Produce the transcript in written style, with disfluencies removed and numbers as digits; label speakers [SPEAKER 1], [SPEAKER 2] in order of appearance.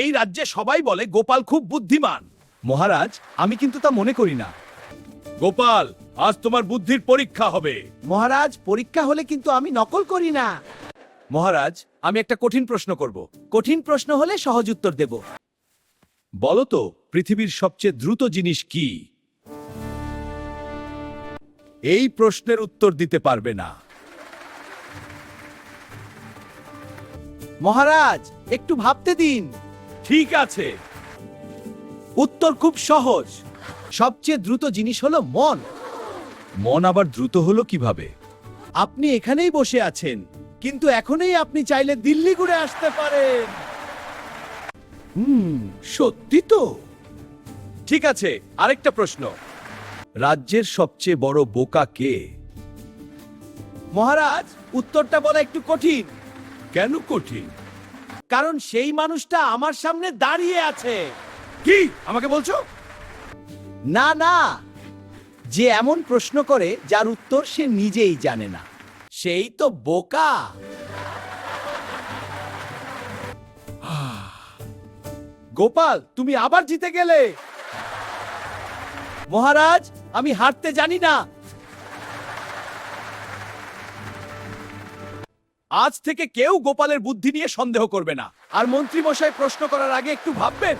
[SPEAKER 1] এই রাজ্যে সবাই বলে গোপাল খুব বুদ্ধিমান।
[SPEAKER 2] মহারাজ, আমি কিন্তু তা মনে করি না।
[SPEAKER 1] গোপাল, আজ তোমার বুদ্ধির পরীক্ষা হবে।
[SPEAKER 2] মহারাজ, পরীক্ষা হলে কিন্তু আমি নকল করি না। মহারাজ, আমি একটা কঠিন প্রশ্ন করব। কঠিন প্রশ্ন হলে সহজ উত্তর দেব।
[SPEAKER 1] বলো তো, পৃথিবীর সবচেয়ে দ্রুত জিনিস কি? এই প্রশ্নের উত্তর দিতে পারবে না।
[SPEAKER 2] মহারাজ, একটু ভাবতে দিন।
[SPEAKER 1] ঠিক আছে,
[SPEAKER 2] উত্তর খুব সহজ। সবচেয়ে দ্রুত জিনিস হলো মন।
[SPEAKER 1] মন আবার দ্রুত হলো কিভাবে?
[SPEAKER 2] আপনি এখানেই বসে আছেন, কিন্তু এখনই আপনি চাইলে দিল্লি ঘুরে আসতে পারেন।
[SPEAKER 1] সত্যি তো? ঠিক আছে, আরেকটা প্রশ্ন। রাজ্যের সবচেয়ে বড় বোকা কে?
[SPEAKER 2] মহারাজ, উত্তরটা বলা একটু কঠিন,
[SPEAKER 1] কেন কঠিন?
[SPEAKER 2] কারণ সেই মানুষটা আমার সামনে দাঁড়িয়ে আছে।
[SPEAKER 1] কি আমাকে বলছো?
[SPEAKER 2] না না, যে এমন প্রশ্ন করে যার উত্তর সে নিজেই জানে না, সেই তো বোকা। গোপাল, তুমি আবার জিতে গেলে। মহারাজ, আমি হারতে জানি না।
[SPEAKER 1] আজ থেকে কেউ গোপালের বুদ্ধি নিয়ে সন্দেহ করবে না।
[SPEAKER 2] আর মন্ত্রী মশাই প্রশ্ন করার আগে একটু ভাববেন।